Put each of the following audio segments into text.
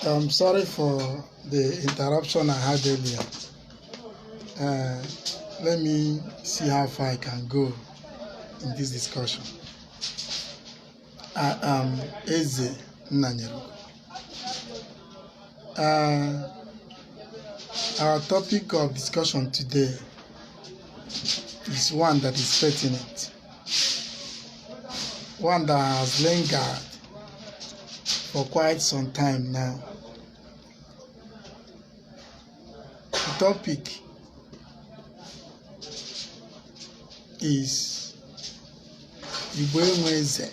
I'm sorry for the interruption I had earlier. Let me see how far I can go in this discussion. I am Eze Nnanyere. Our topic of discussion today is one that is pertinent, one that has lingered for quite some time now. The topic is Igbo,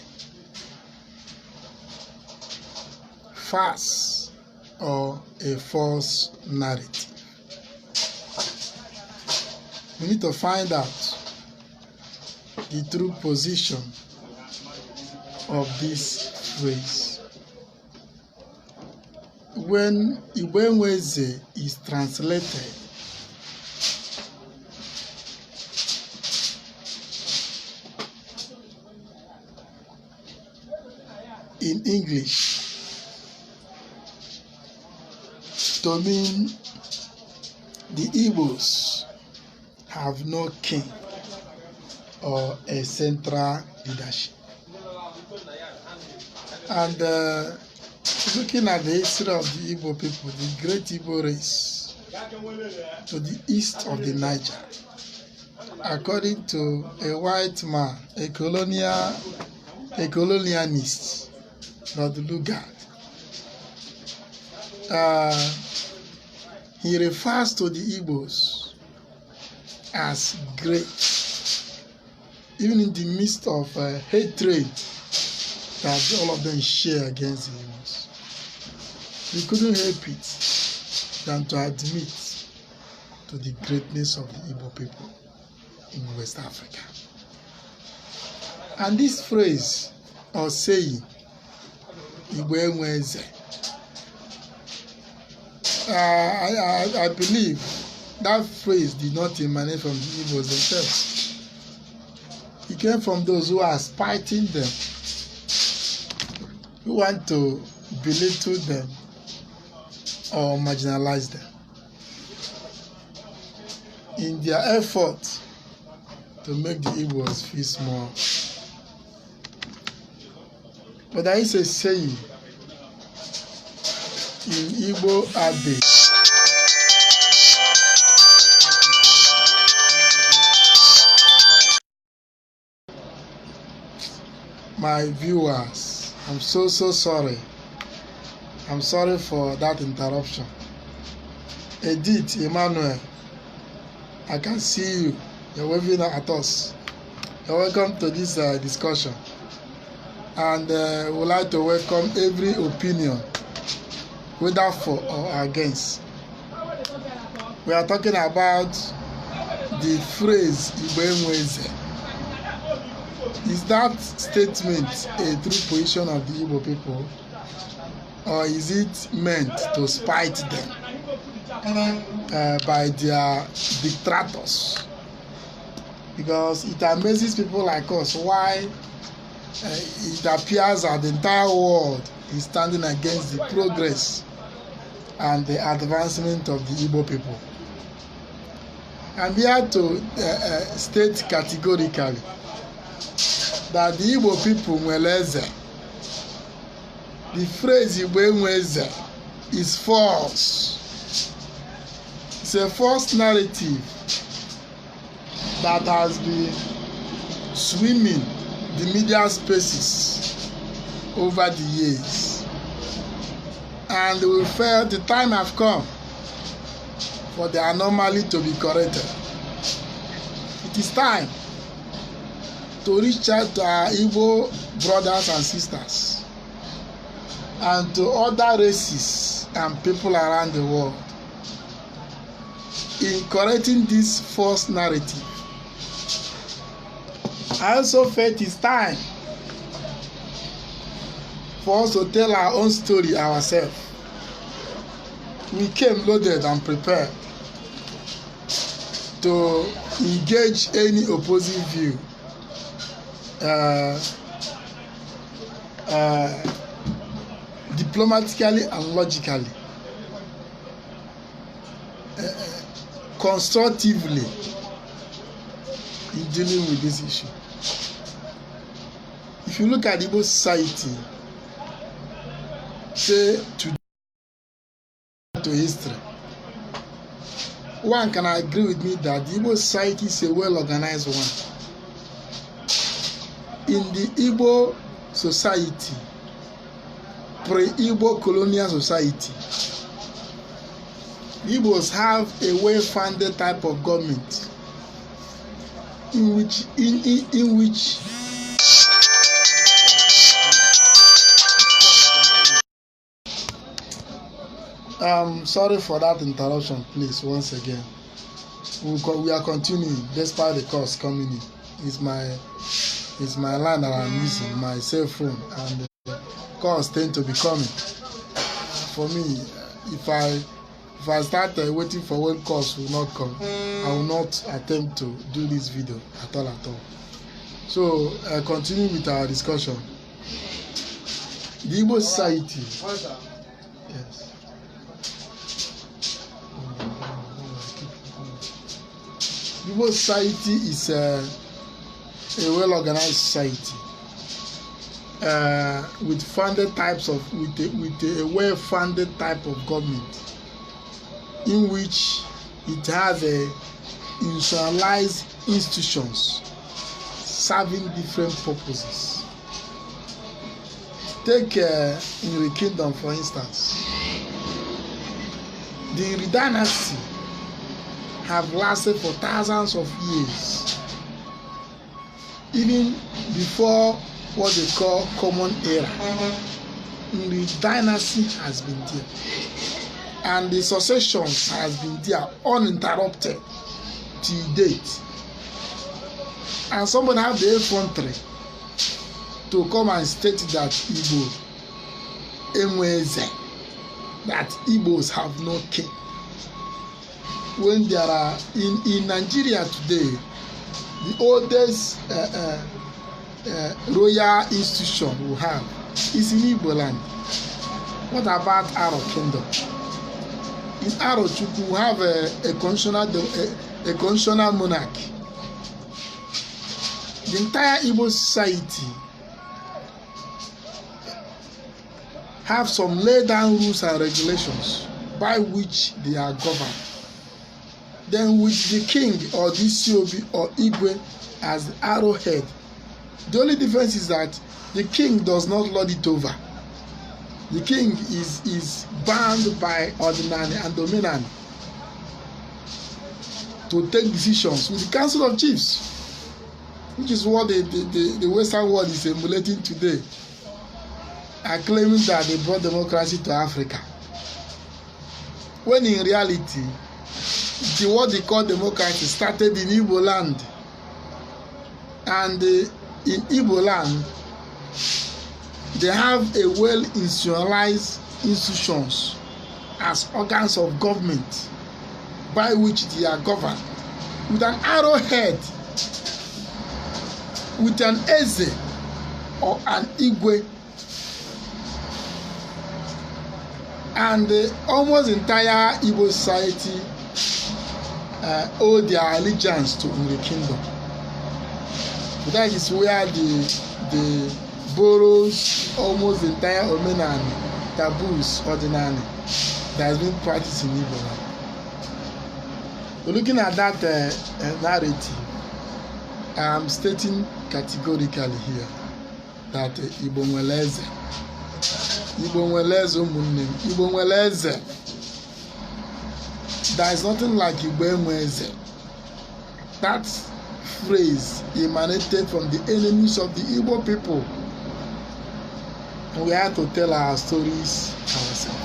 farce or a false narrative. We need to find out the true position of this phrase. When Igbo is translated in English to mean the Igbos have no king or a central leadership. And looking at the history of the Igbo people, the great Igbo race to the east of the Niger, according to a white man, a colonialist, Lord Lugard, he refers to the Igbos as great, even in the midst of hatred that all of them share against the Igbos. We couldn't help it than to admit to the greatness of the Igbo people in West Africa. And this phrase or saying, Igbo Enwe, I believe that phrase did not emanate from the Igbos themselves. It came from those who are spiting them, who want to belittle them or marginalize them in their effort to make the Igbos feel small. But there is a saying in Igbo adage, my viewers, I'm so sorry. I'm sorry for that interruption. Edith, Emmanuel, I can see you. You're waving at us. You're welcome to this discussion. And we would like to welcome every opinion, whether for or against. We are talking about the phrase Igbo Enwe. Is that statement a true position of the Igbo people, or is it meant to spite them by their detractors? Because it amazes people like us why it appears that the entire world is standing against the progress and the advancement of the Igbo people. I'm here to state categorically that the Igbo people Mweleze, the phrase Igbo Enwe is false. It's a false narrative that has been swimming the media spaces over the years, and we felt the time have come for the anomaly to be corrected. It is time to reach out to our Igbo brothers and sisters and to other races and people around the world in correcting this false narrative. I also felt it's time for us to tell our own story ourselves. We came loaded and prepared to engage any opposing view diplomatically and logically, constructively in dealing with this issue. If you look at Igbo society, say to history, one can agree with me that the Igbo society is a well-organized one. In the Igbo society, pre-Igbo colonial society, the Igbos have a well-funded type of government in which sorry for that interruption, please, once again. We are continuing despite the calls coming in. It's my line that I'm using, my cell phone, and the calls tend to be coming. For me, if I start waiting for when calls will not come, I will not attempt to do this video at all. So, continuing with our discussion. The Igbo society. Yes. Igbo society is a well-organized society with a well-funded type of government, in which it has institutionalized institutions serving different purposes. Take Enwe Kingdom, for instance. The Enwe dynasty have lasted for thousands of years, even before what they call common era. The dynasty has been there, and the succession has been there uninterrupted till date. And somebody have the effrontery to come and state that Igbo Enwe, that Igbos have no king. When there are in Nigeria today, the oldest royal institution we have is in Igbo land. What about Aro Kingdom? In Aro Chukwu, we have a constitutional monarchy. The entire Igbo society have some laid down rules and regulations by which they are governed. Then with the king or the COB or Igwe as the arrowhead, the only difference is that the king does not lord it over. The king is bound by ordinary and dominant to take decisions with the council of chiefs, which is what the Western world is emulating today, and claiming that they brought democracy to Africa, when in reality what they call democracy started in Igbo land. And in Igbo land, they have a well-institutionalized institutions as organs of government by which they are governed, with an arrowhead, with an Eze or an Igwe, and almost entire Igbo society owe their allegiance to Enwe Kingdom. So that is where the borrows almost the entire omenani, taboos, ordinary that has been practiced in Igbo land. So looking at that narrative, I am stating categorically here that Igbo nweleze, Igbo nweleze ụmụnne m, Igbo nweleze. There is nothing like Igbo Enwe. That phrase emanated from the enemies of the Igbo people, and we have to tell our stories ourselves.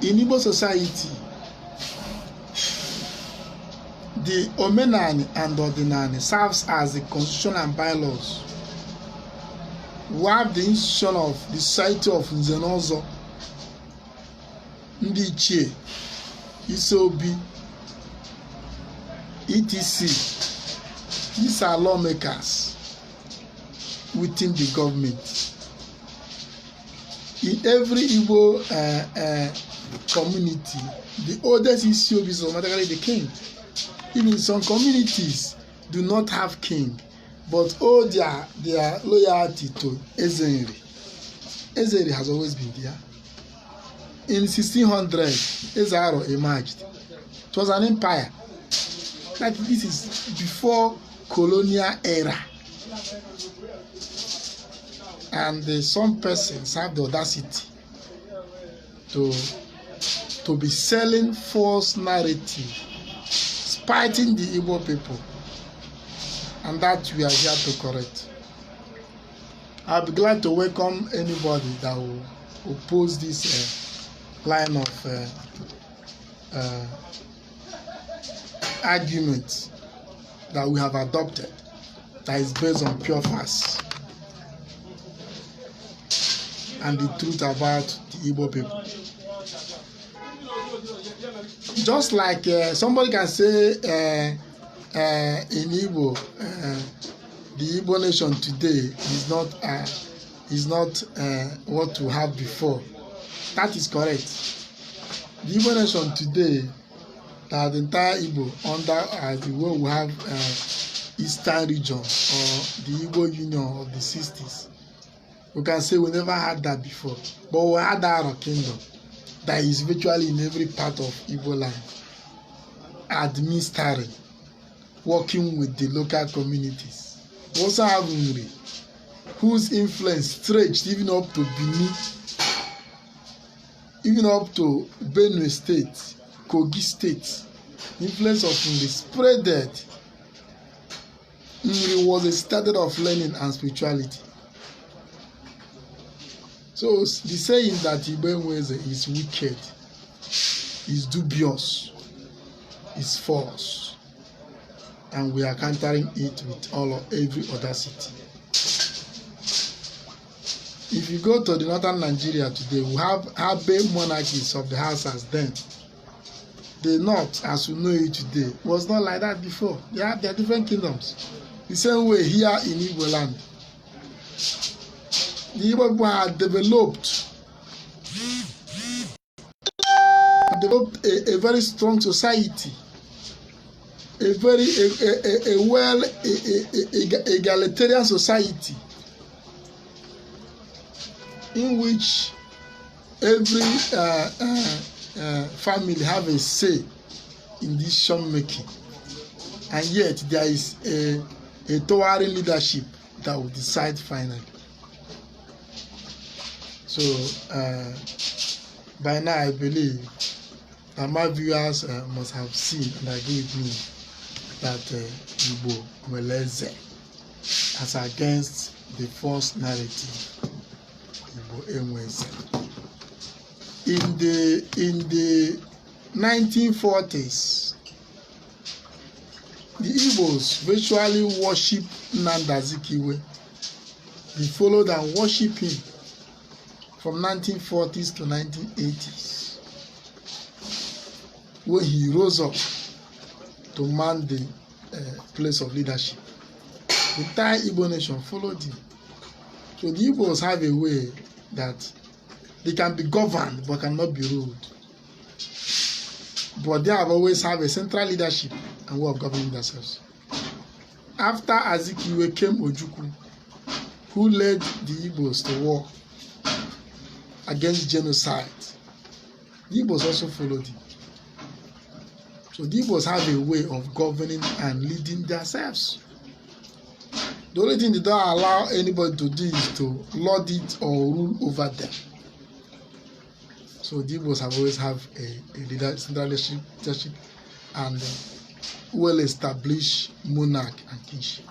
In Igbo society, the omenani and ordinani serves as the constitution and bylaws We have the institution of the Society of Nzenozo, Ndị Ichie, Isobi, etc. These are lawmakers within the government. In every Igbo community, the oldest Isiobi is automatically the king. Even some communities do not have king, but owe their loyalty to Enwe. Enwe has always been there. In 1600, Ezaro emerged. It was an empire. Like this is before colonial era. And some persons have the audacity to be selling false narrative, spiting the Igbo people. And that we are here to correct. I'll be glad to welcome anybody that will oppose this line of argument that we have adopted that is based on pure facts and the truth about the Igbo people. Just like somebody can say in Igbo, the Igbo nation today is not what we have before. That is correct. The Igbo nation today, the entire Igbo under the way we have Eastern region or the Igbo Union of the 60s. We can say we never had that before, but we had our kingdom that is virtually in every part of Igbo land, administering, working with the local communities. We also have Enwe, whose influence stretched even up to Benin, even up to Benue State, Kogi State. The influence of Enwe spreaded. Enwe was a standard of learning and spirituality. So the saying that Igbo is wicked, is dubious, is false, and we are countering it with every audacity. If you go to the northern Nigeria today, we have Abe monarchies of the house as then. The north, as we know it today, was not like that before. They have their different kingdoms. The same way here in Igbo land. The Igbo people have developed a very strong society, a very well egalitarian society, in which every family have a say in decision making, and yet there is a towering leadership that will decide finally. So by now I believe that my viewers must have seen and agree with me that Igbo Meleze as against the false narrative Igbo Enwe. In the 1940s, the Igbos virtually worship Nnamdi Azikiwe. They followed and worship him from 1940s to 1980s, when he rose up to man the place of leadership. The entire Igbo nation followed him. So the Igbos have a way that they can be governed but cannot be ruled. But they have always have a central leadership and way of governing themselves. After Azikiwe came Ojukwu, who led the Igbos to war against genocide. The Igbos also followed him. So the Igbos have a way of governing and leading themselves. The only thing they don't allow anybody to do is to lord it or rule over them. So the Igbos have always have a central leadership and well-established monarch and kingship.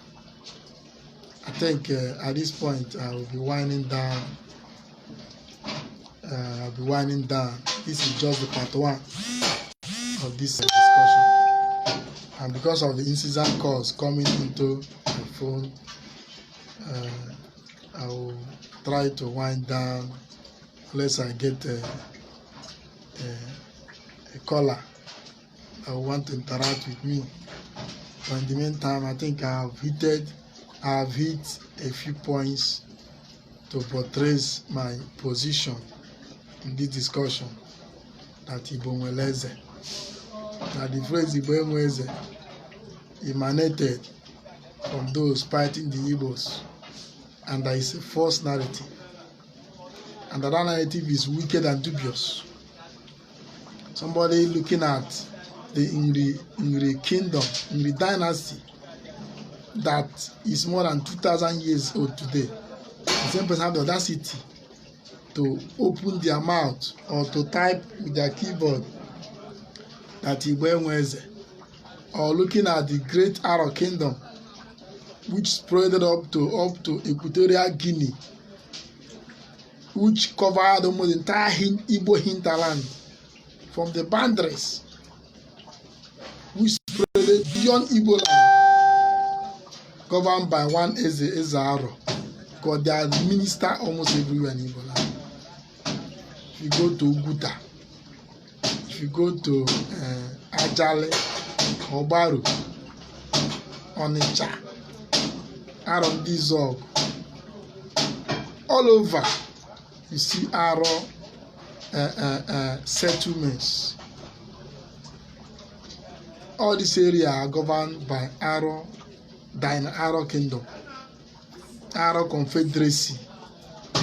I think at this point I will be winding down. This is just the part one of this discussion, and because of the incessant calls coming into the phone, I will try to wind down unless I get a caller that will want to interact with me. But in the meantime, I think I have hit a few points to portray my position in this discussion that Igbo Nweleze. Now the phrase Igbo Nweleze emanated from those fighting the Igbos, and there is a false narrative, and that narrative is wicked and dubious. Somebody looking at the Enwe kingdom, Enwe dynasty, that is more than 2,000 years old today. The same person have the audacity to open their mouth or to type with their keyboard that Igbo Nweze, or looking at the great Aro kingdom, which spread up to Equatorial Guinea, which covered almost the entire Igbo hinterland from the boundaries, which spread beyond Igbo land, governed by one Eze Aro, because they are minister almost everywhere in Igbo land. If you go to Uguta, if you go to Ajale, Obaru, Onitsha, Arondizog, all over you see Aro settlements. All this area are governed by Aro Kingdom, Aro Confederacy,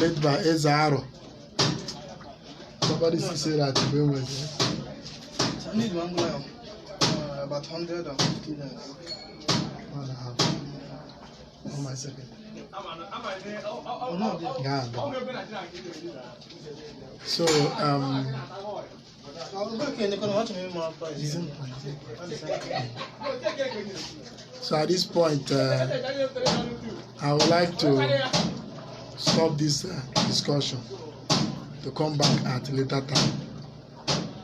led by Eze Aro. Somebody say that to begin with. I need one gram, about 150 dollars. 1.5. On my second. Oh, no, Yeah. So so at this point, I would like to stop this discussion to come back at a later time.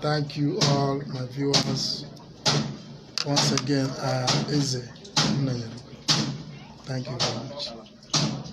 Thank you all my viewers. Once again, Eze. Thank you very much.